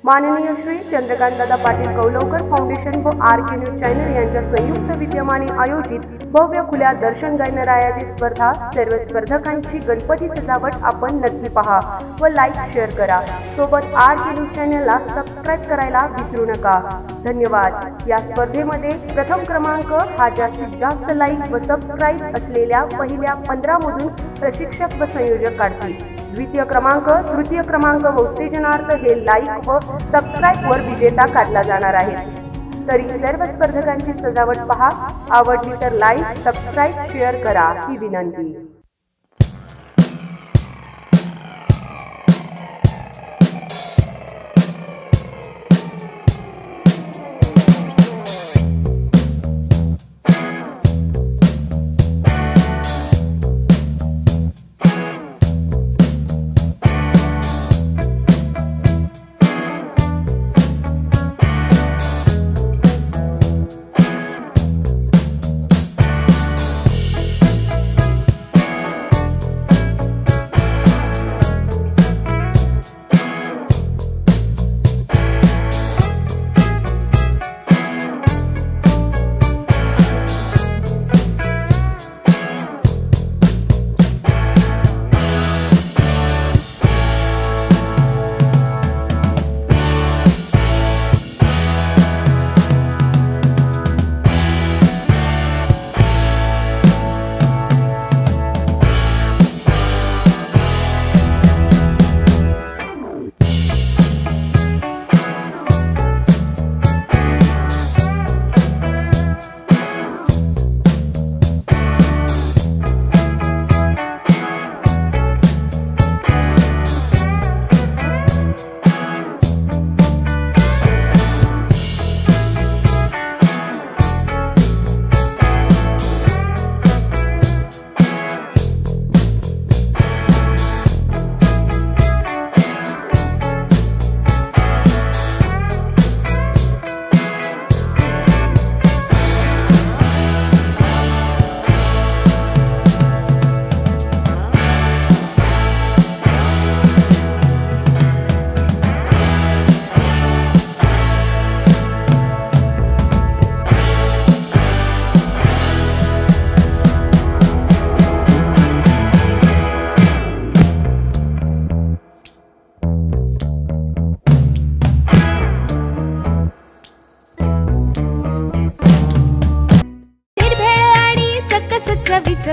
माननीय श्री चंद्रकांतदादा पाटील कौलवकर फाउंडेशन व RK news channel यांच्या संयुक्त विद्यमाने आयोजित भव्य खुल्या दर्शन गणरायाची स्पर्धा। सर्व स्पर्धकांची गणपती सजावट आपण नक्की पहा व लाईक शेअर करा। सोबत RK न्यूज चॅनलला सबस्क्राइब करायला विसरू नका। धन्यवाद। या स्पर्धेमध्ये प्रथम क्रमांक हा जास्तीत जास्त लाईक व सबस्क्राइब असलेल्या पहिल्या 15 मधून प्रशिक्षक व संयोजक काढतील। द्वितीय क्रमांक, तृतीय क्रमांक व उत्तेजनार्थ हे लाईक व सबस्क्राइब वर विजेता काढला जाणार आहे। तरी सर्व स्पर्धकांची सजावट पहा, आवडली तर लाईक, सबस्क्राइब, शेअर करा ही विनंती।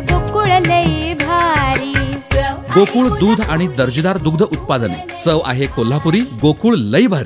गोकुळ लई भारी गोकुळ दूध आणि दर्जेदार दुग्ध उत्पादने। चव आहे कोल्हापुरी। गोकुळ लई भारी।